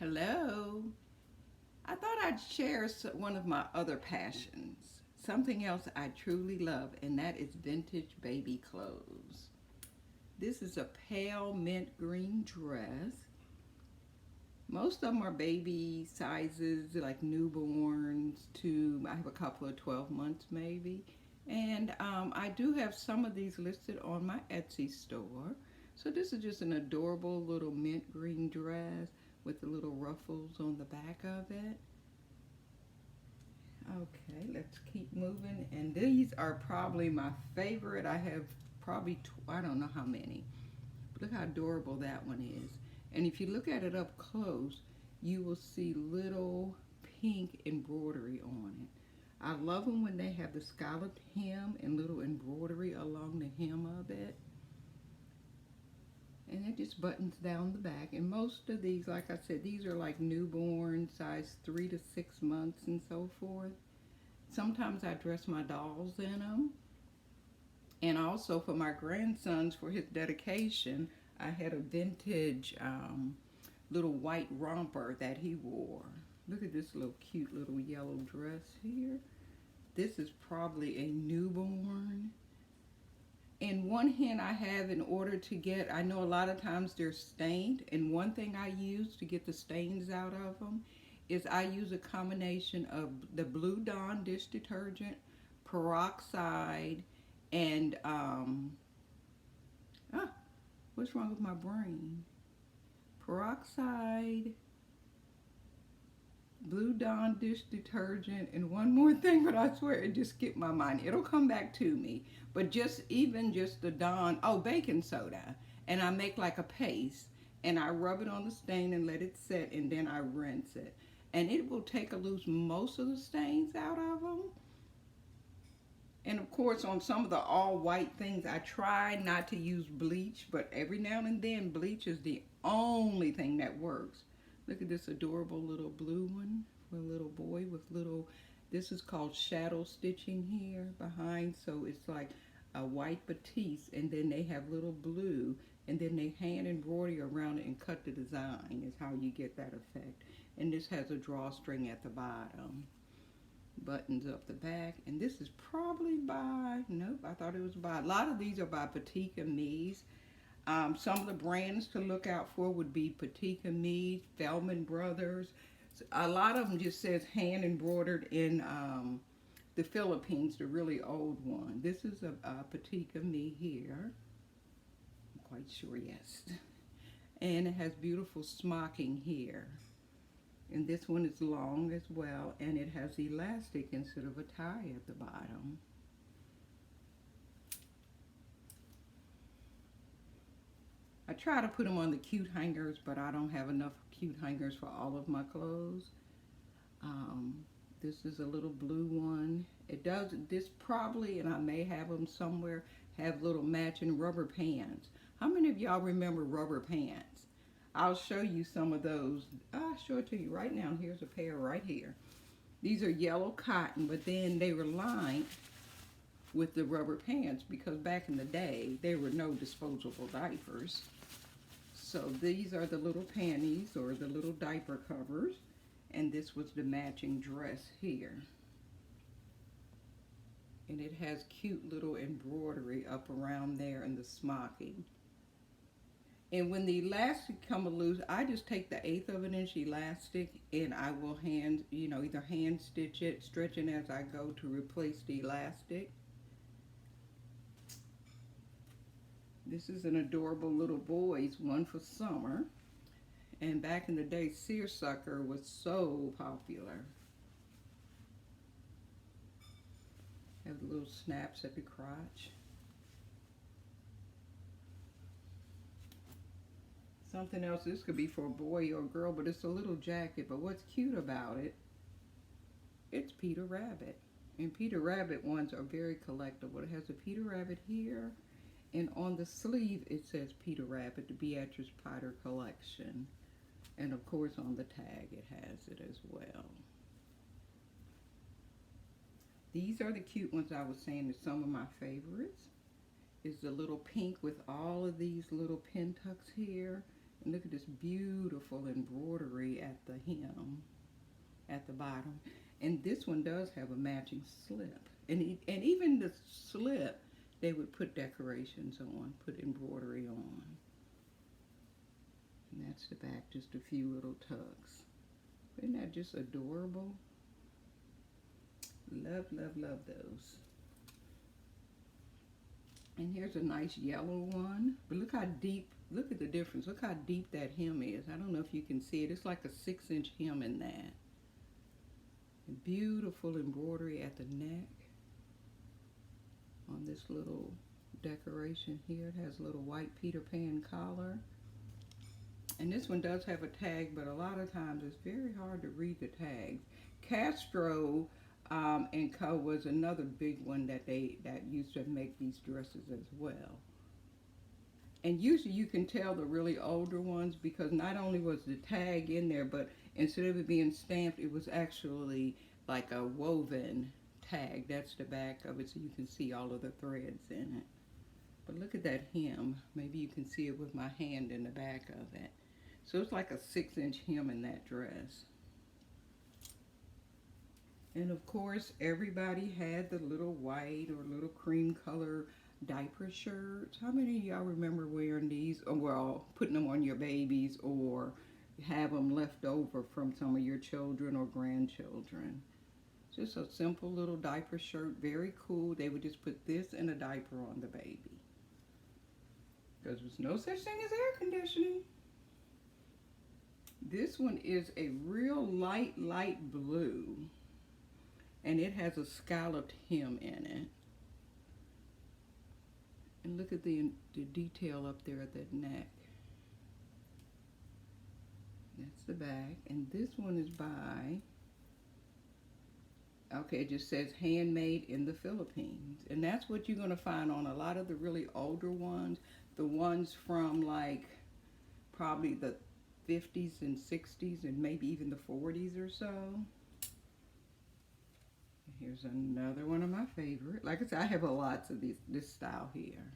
Hello. I thought I'd share one of my other passions, something else I truly love, and that is vintage baby clothes. This is a pale mint green dress. Most of them are baby sizes, like newborns to I have a couple of 12 months maybe. And I do have some of these listed on my Etsy store. So this is just an adorable little mint green dress with the little ruffles on the back of it. Okay, let's keep moving. And these are probably my favorite. I have probably, I don't know how many. But look how adorable that one is. And if you look at it up close, you will see little pink embroidery on it. I love them when they have the scalloped hem and little embroidery along the hem of it. And it just buttons down the back. And most of these, like I said, these are like newborn, size 3 to 6 months and so forth. Sometimes I dress my dolls in them. And also for my grandsons, for his dedication, I had a vintage little white romper that he wore. Look at this little cute little yellow dress here. This is probably a newborn. And one hint I have in order to get, I know a lot of times they're stained, and one thing I use to get the stains out of them is I use a combination of the Blue Dawn dish detergent, peroxide, and what's wrong with my brain? Peroxide, Blue Dawn dish detergent, and one more thing, but I swear it just skipped my mind. It'll come back to me. But just the Dawn, baking soda. And I make like a paste, and I rub it on the stain and let it set, and then I rinse it. And it will take loose most of the stains out of them. And of course, on some of the all white things, I try not to use bleach, but every now and then, bleach is the only thing that works. Look at this adorable little blue one for a little boy with little, this is called shadow stitching here behind. So it's like a white batiste, and then they have little blue, and then they hand embroidery around it and cut the design is how you get that effect. And this has a drawstring at the bottom. Buttons up the back, and this is probably by, nope, I thought it was by, a lot of these are by Petite Mise. Some of the brands to look out for would be Petite Mise, Feldman Brothers. A lot of them just says hand embroidered in the Philippines, the really old one. This is a Petite Mise here. I'm quite sure, yes. And it has beautiful smocking here. And this one is long as well, and it has elastic instead of a tie at the bottom. I try to put them on the cute hangers, but I don't have enough cute hangers for all of my clothes. This is a little blue one. This probably, and I may have them somewhere, have little matching rubber pants. How many of y'all remember rubber pants? I'll show you some of those. I'll show it to you right now. Here's a pair right here. These are yellow cotton, but then they were lined with the rubber pants because back in the day, there were no disposable diapers. So these are the little panties or the little diaper covers. And this was the matching dress here. And it has cute little embroidery up around there in the smocking. And when the elastic come loose, I just take the 1/8 of an inch elastic and I will either hand stitch it, stretching as I go to replace the elastic. This is an adorable little boy's one for summer. And back in the day, seersucker was so popular. Have the little snaps at the crotch. Something else, this could be for a boy or a girl, but it's a little jacket. But what's cute about it, it's Peter Rabbit. And Peter Rabbit ones are very collectible. It has a Peter Rabbit here, and on the sleeve it says Peter Rabbit, the Beatrice Potter Collection. And of course on the tag it has it as well. These are the cute ones I was saying are some of my favorites. Is the little pink with all of these little pin tucks here. look at this beautiful embroidery at the hem, at the bottom. And this one does have a matching slip. And even the slip, they would put decorations on, put embroidery on. And that's the back, just a few little tucks. Isn't that just adorable? Love, love, love those. And here's a nice yellow one. But look how deep, look at the difference. Look how deep that hem is. I don't know if you can see it. It's like a 6-inch hem in that. Beautiful embroidery at the neck on this little decoration here. It has a little white Peter Pan collar. And this one does have a tag, but a lot of times it's very hard to read the tags. Castro and Co. was another big one that used to make these dresses as well. And usually you can tell the really older ones because not only was the tag in there, but instead of it being stamped, it was actually like a woven tag. That's the back of it, so you can see all of the threads in it. But look at that hem. Maybe you can see it with my hand in the back of it. So it's like a 6-inch hem in that dress. And of course, everybody had the little white or little cream color diaper shirts. How many of y'all remember wearing these? Or, well, putting them on your babies or have them left over from some of your children or grandchildren. Just a simple little diaper shirt, very cool. They would just put this in a diaper on the baby. Because there's no such thing as air conditioning. This one is a real light blue. And it has a scalloped hem in it. And look at the detail up there at that neck. That's the back. And this one is by, okay, it just says handmade in the Philippines. And that's what you're going to find on a lot of the really older ones. The ones from like probably the 50s and 60s and maybe even the 40s or so. Here's another one of my favorite. Like I said, I have lots of this style here.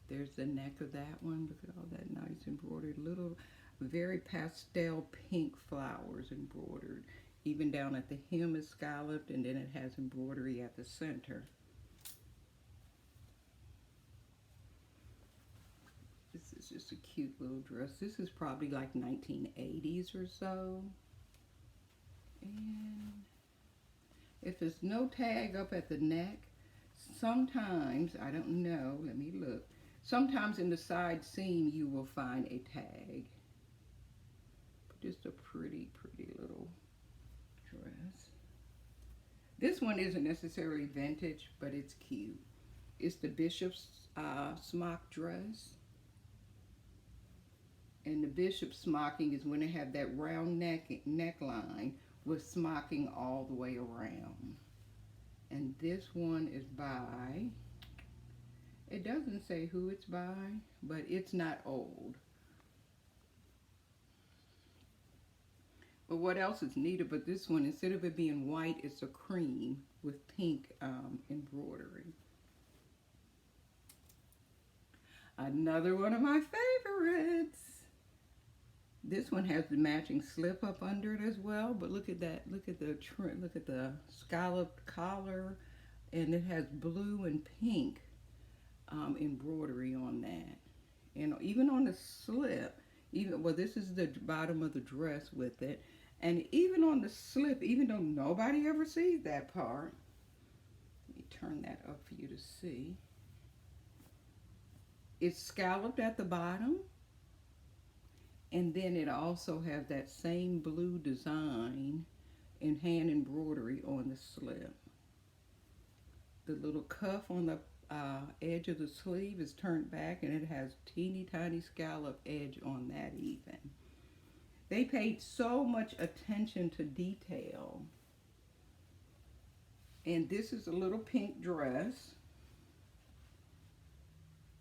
There's the neck of that one. Look at all that nice embroidered little, very pastel pink flowers embroidered. Even down at the hem is scalloped, and then it has embroidery at the center. This is just a cute little dress. This is probably like 1980s or so. And if there's no tag up at the neck, sometimes, I don't know, let me look. Sometimes in the side seam you will find a tag. Just a pretty, pretty little dress. This one isn't necessarily vintage, but it's cute. It's the Bishop's smock dress. And the Bishop smocking is when they have that round neckline with smocking all the way around. And this one is by, it doesn't say who it's by, but it's not old. But what else is neater but this one, instead of it being white, it's a cream with pink embroidery. Another one of my favorites. This one has the matching slip up under it as well, but look at that. Look at the scalloped collar, and it has blue and pink embroidery on that. And even on the slip, well, this is the bottom of the dress with it, and even on the slip, even though nobody ever sees that part, let me turn that up for you to see. It's scalloped at the bottom. And then it also has that same blue design and hand embroidery on the slip. The little cuff on the edge of the sleeve is turned back, and it has teeny tiny scallop edge on that even. They paid so much attention to detail. And this is a little pink dress.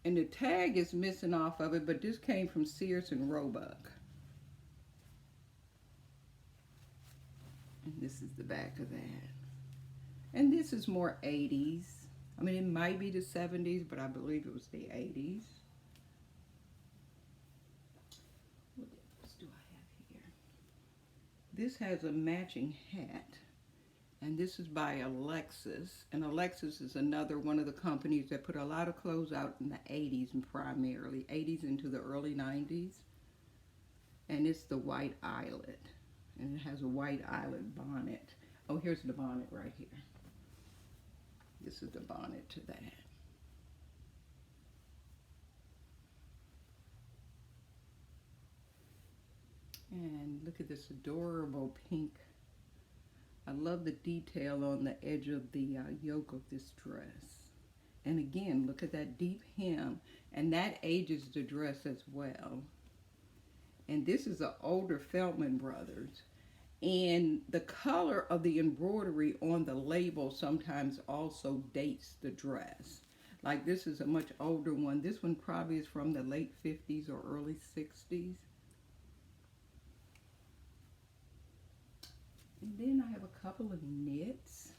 And the tag is missing off of it, but this came from Sears and Roebuck. And this is the back of that. And this is more 80s. I mean, it might be the 70s, but I believe it was the 80s. This has a matching hat. And this is by Alexis. And Alexis is another one of the companies that put a lot of clothes out in the 80s and primarily. 80s into the early 90s. And it's the white eyelet. And it has a white eyelet bonnet. Oh, here's the bonnet right here. This is the bonnet to that. And look at this adorable pink. I love the detail on the edge of the yoke of this dress. And again, look at that deep hem. And that ages the dress as well. And this is an older Feldman Brothers. And the color of the embroidery on the label sometimes also dates the dress. Like this is a much older one. This one probably is from the late 50s or early 60s. And then I have a couple of knits.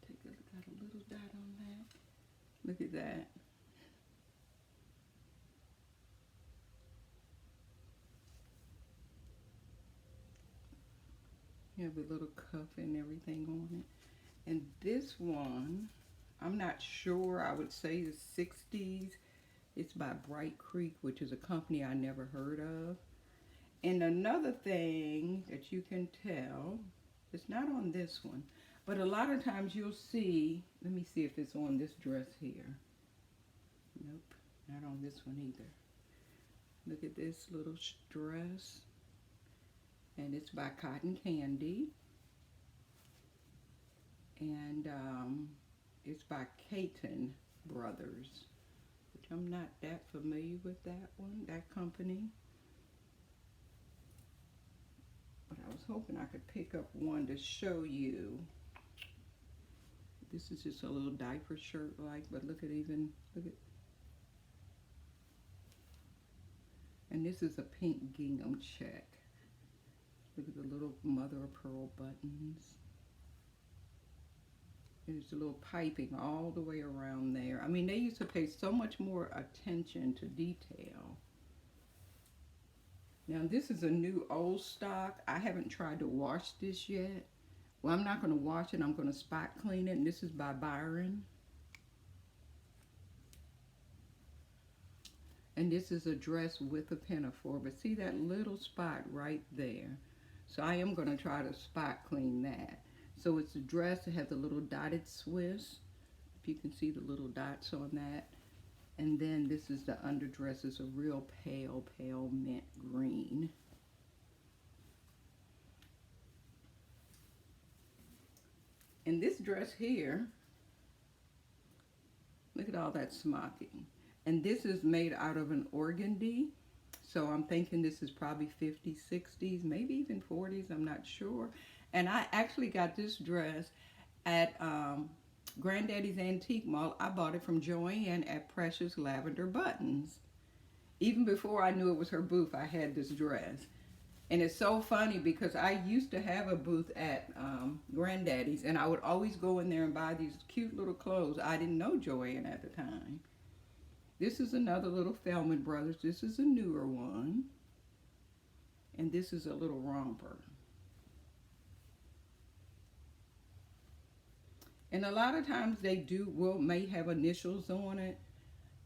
Take a look, got a little dot on that. Look at that. You have a little cuff and everything on it. And this one, I'm not sure, I would say the 60s. It's by Bright Creek, which is a company I never heard of. And another thing that you can tell, it's not on this one, but a lot of times you'll see, let me see if it's on this dress here. Nope, not on this one either. Look at this little dress. And it's by Cotton Candy. And it's by Caton Brothers, which I'm not that familiar with that one, that company. But I was hoping I could pick up one to show you. This is just a little diaper shirt like, but look at, and this is a pink gingham check. Look at the little mother of pearl buttons. There's a little piping all the way around there. I mean, they used to pay so much more attention to detail. Now this is a new old stock. I haven't tried to wash this yet. Well, I'm not going to wash it. I'm going to spot clean it. And this is by Byron. And this is a dress with a pinafore. But see that little spot right there? So I am going to try to spot clean that. So it's a dress that has a little dotted Swiss. If you can see the little dots on that. And then this is the underdress. It's a real pale, pale mint green. And this dress here, look at all that smocking. And this is made out of an organdy. So I'm thinking this is probably 50s, 60s, maybe even 40s, I'm not sure. And I actually got this dress at Granddaddy's Antique Mall. I bought it from Joanne at Precious Lavender Buttons. Even before I knew it was her booth, I had this dress. And it's so funny because I used to have a booth at Granddaddy's, and I would always go in there and buy these cute little clothes. I didn't know Joanne at the time. This is another little Feldman Brothers. This is a newer one. And this is a little romper. And a lot of times they may have initials on it,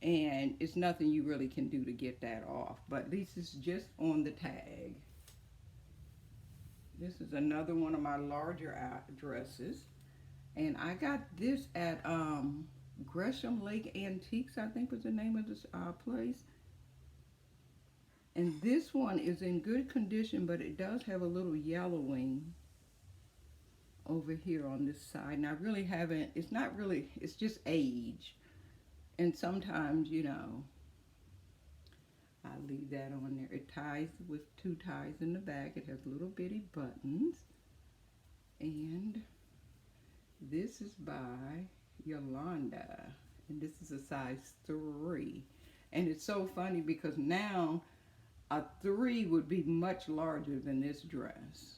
and it's nothing you really can do to get that off. But at least it's just on the tag. This is another one of my larger dresses. And I got this at Gresham Lake Antiques, I think was the name of this place. And this one is in good condition, but it does have a little yellowing over here on this side. And I really haven't, it's not really, it's just age. And sometimes, you know, I leave that on there. It ties with 2 ties in the back. It has little bitty buttons. And this is by Yolanda. And this is a size 3. And it's so funny because now a 3 would be much larger than this dress.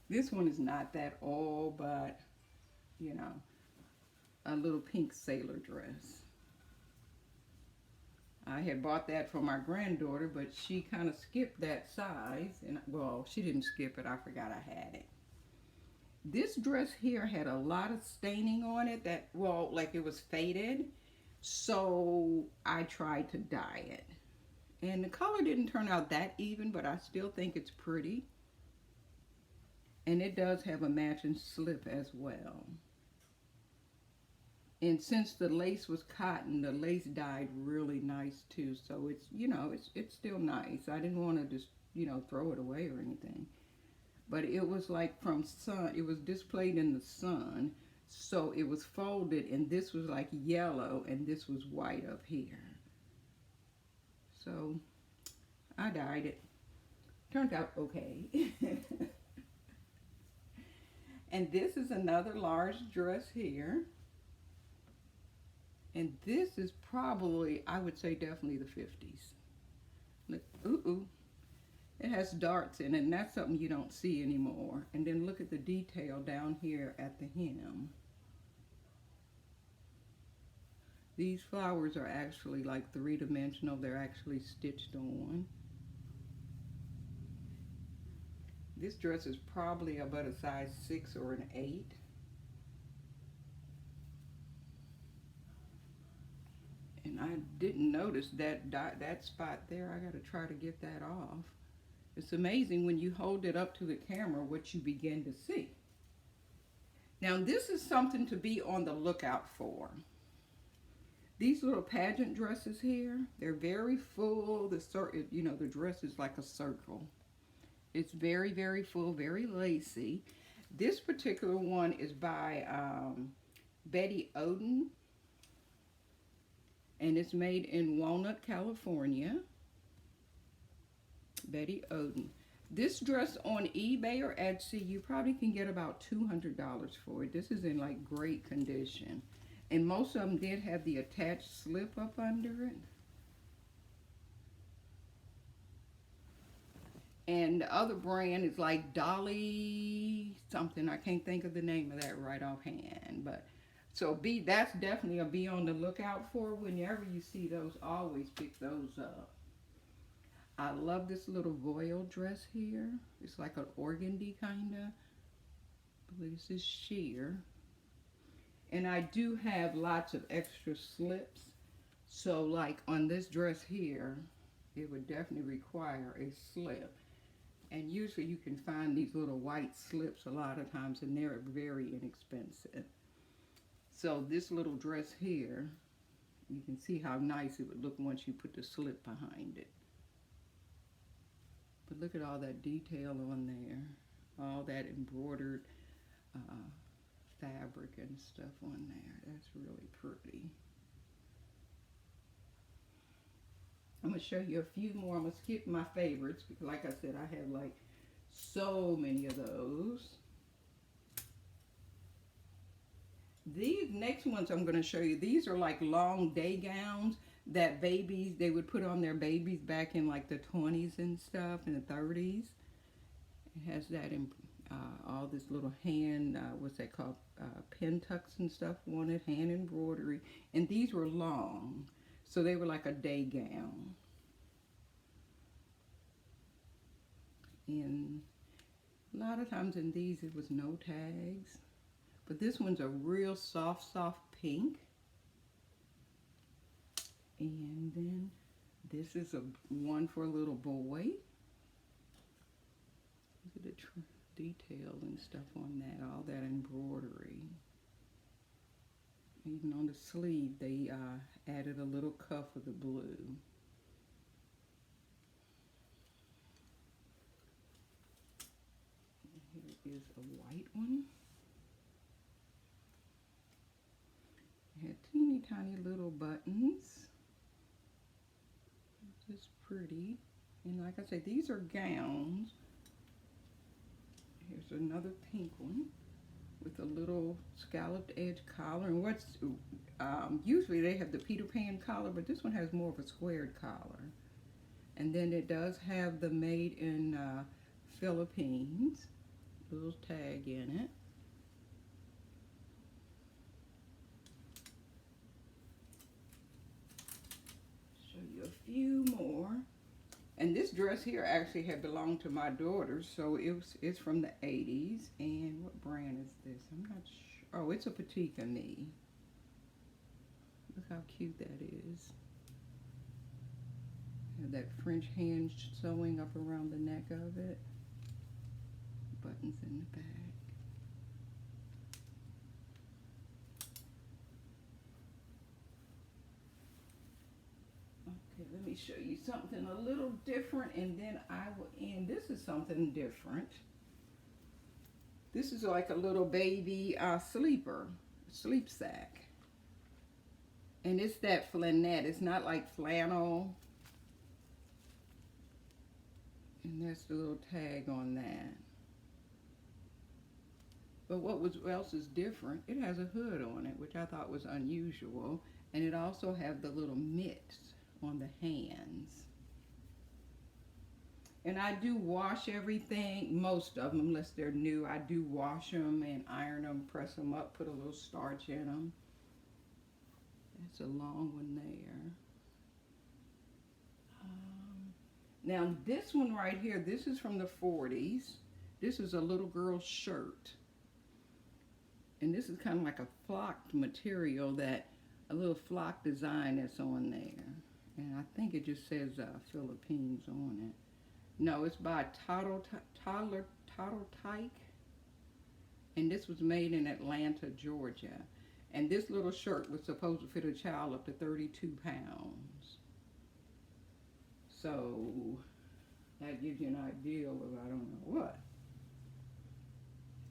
This one is not that old, but, you know, a little pink sailor dress. I had bought that for my granddaughter, but she kind of skipped that size. And well, she didn't skip it. I forgot I had it. This dress here had a lot of staining on it that, well, like it was faded. So I tried to dye it. And the color didn't turn out that even, but I still think it's pretty. And it does have a matching slip as well. And since the lace was cotton, the lace dyed really nice too. So it's, you know, it's still nice. I didn't want to just, you know, throw it away or anything. But it was like from sun, it was displayed in the sun. So it was folded, and this was like yellow and this was white up here. So I dyed it. Turned out okay. And this is another large dress here. And this is probably, I would say definitely the 50s. Look, ooh. It has darts in it, and that's something you don't see anymore. And then look at the detail down here at the hem. These flowers are actually like three-dimensional. They're actually stitched on. This dress is probably about a size 6 or an 8. And I didn't notice that spot there. I got to try to get that off. It's amazing when you hold it up to the camera what you begin to see. Now this is something to be on the lookout for. These little pageant dresses here, they're very full. You know, the dress is like a circle. It's very, very full, very lacy. This particular one is by Betty Odin. And it's made in Walnut, California. Betty Odin. This dress on eBay or Etsy, you probably can get about $200 for it. This is in like great condition. And most of them did have the attached slip up under it. And the other brand is like Dolly something. I can't think of the name of that right offhand. But so that's definitely a be on the lookout for. Whenever you see those, always pick those up. I love this little voile dress here. It's like an organdy kind of. I believe this is sheer. And I do have lots of extra slips. So like on this dress here, it would definitely require a slip. And usually you can find these little white slips a lot of times, and they're very inexpensive. So this little dress here, you can see how nice it would look once you put the slip behind it. But look at all that detail on there. All that embroidered fabric and stuff on there. That's really pretty. I'm going to show you a few more. I'm going to skip my favorites because like I said, I have like so many of those. These next ones I'm going to show you, these are like long day gowns that babies, they would put on their babies back in like the 20s and stuff, in the 30s. It has that in all this little hand, what's that called, pin tucks and stuff on it, hand embroidery. And these were long, so they were like a day gown. And a lot of times in these it was no tags. But this one's a real soft pink. And then this is one for a little boy. Look at the detail and stuff on that, all that embroidery. Even on the sleeve, they added a little cuff of the blue. Here is a white one. It had teeny tiny little buttons. It's pretty. And like I say, these are gowns. Here's another pink one with a little scalloped edge collar. And what's usually they have the Peter Pan collar, but this one has more of a squared collar. And then it does have the made in Philippines little tag in it. Show you a few more. And this dress here actually had belonged to my daughter, so it's from the 80s. And what brand is this? I'm not sure. Oh, it's a Petite Me. Look how cute that is. Have that French hand sewing up around the neck of it. Buttons in the back. Okay, let me show you something a little different, and then I will end. This is something different. This is like a little baby sleep sack. And it's that flannel. It's not like flannel. And there's the little tag on that. But what else is different? It has a hood on it, which I thought was unusual. And it also has the little mitts on the hands. And I do wash everything, most of them, unless they're new. I do wash them and iron them, press them up, put a little starch in them. That's a long one there. Now this one right here, this is from the 40s. This is a little girl's shirt. And this is kind of like a flocked material, that a little flock design that's on there. And I think it just says Philippines on it. No, it's by Toddle Tyke. And this was made in Atlanta, Georgia. And this little shirt was supposed to fit a child up to 32 pounds. So that gives you an idea of I don't know what.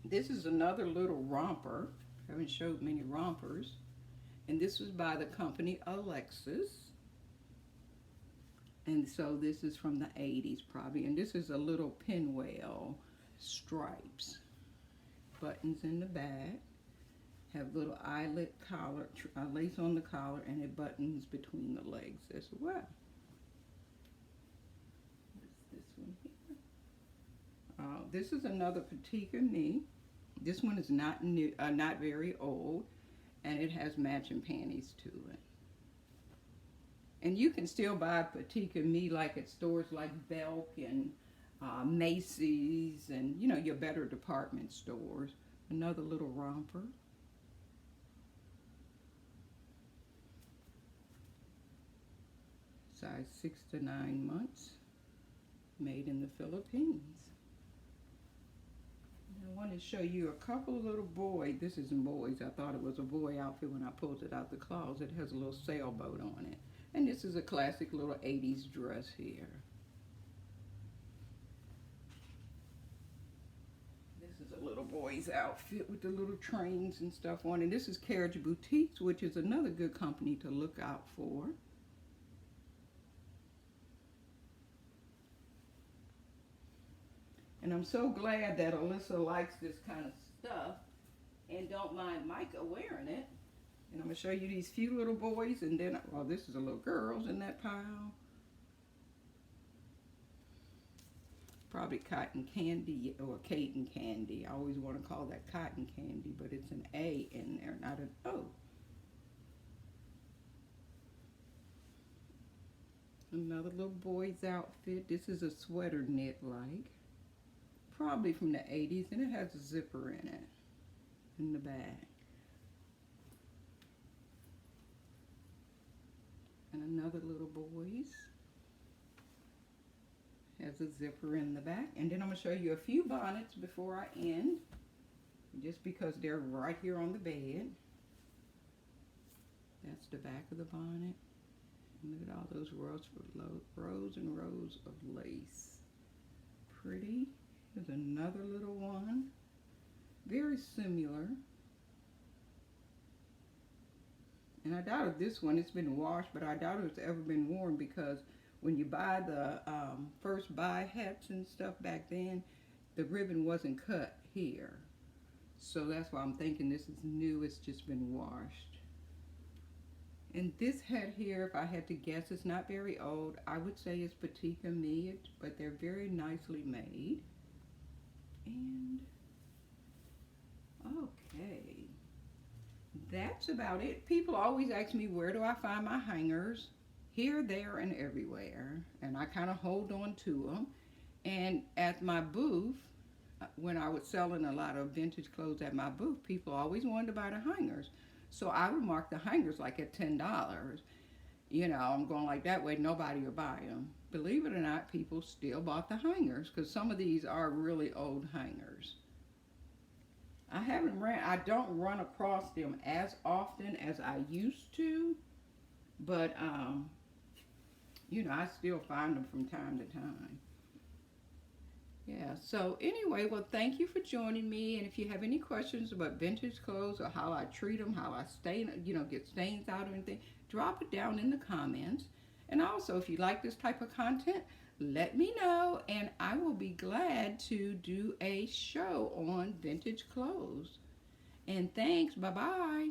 This is another little romper. I haven't showed many rompers. And this was by the company Alexis. And so this is from the 80s probably. And this is a little pinwheel stripes. Buttons in the back. Have little eyelet collar, lace on the collar, and it buttons between the legs as well. What's this one here? This is another Petite Me. This one is not new, not very old, and it has matching panties to it. And you can still buy Petite Me like at stores like Belk and Macy's and, you know, your better department stores. Another little romper. Size 6 to 9 months. Made in the Philippines. I want to show you a couple of little boys. This isn't boys. I thought it was a boy outfit when I pulled it out the closet. It has a little sailboat on it. And this is a classic little 80s dress here. This is a little boy's outfit with the little trains and stuff on it. This is Carriage Boutiques, which is another good company to look out for. And I'm so glad that Alyssa likes this kind of stuff and don't mind Micah wearing it. And I'm going to show you these few little boys, and then, well, this is a little girls in that pile. Probably cotton candy or Caton candy. I always want to call that cotton candy, but it's an A in there, not an O. Another little boy's outfit. This is a sweater knit like. Probably from the 80s, and it has a zipper in it, in the back. And another little boy's. Has a zipper in the back. And then I'm going to show you a few bonnets before I end, just because they're right here on the bed. That's the back of the bonnet. And look at all those rows and rows of lace. Pretty. There's another little one, very similar. And I doubt if this one, it's been washed, but I doubt it's ever been worn, because when you buy the first buy hats and stuff back then, the ribbon wasn't cut here. So that's why I'm thinking this is new, it's just been washed. And this hat here, if I had to guess, it's not very old. I would say it's Petite Me, but they're very nicely made. And okay, that's about it. People always ask me, where do I find my hangers? here, there, and everywhere. And I kind of hold on to them. And at my booth, when I was selling a lot of vintage clothes at my booth, people always wanted to buy the hangers. So I would mark the hangers like at $10. You know, I'm going like that way, nobody will buy them. Believe it or not, people still bought the hangers because some of these are really old hangers. I don't run across them as often as I used to, but, you know, I still find them from time to time. Yeah, so anyway, well, thank you for joining me. And if you have any questions about vintage clothes or how I treat them, how I stain, you know, get stains out or anything, drop it down in the comments. And also, if you like this type of content, let me know, and I will be glad to do a show on vintage clothes. And thanks, bye-bye.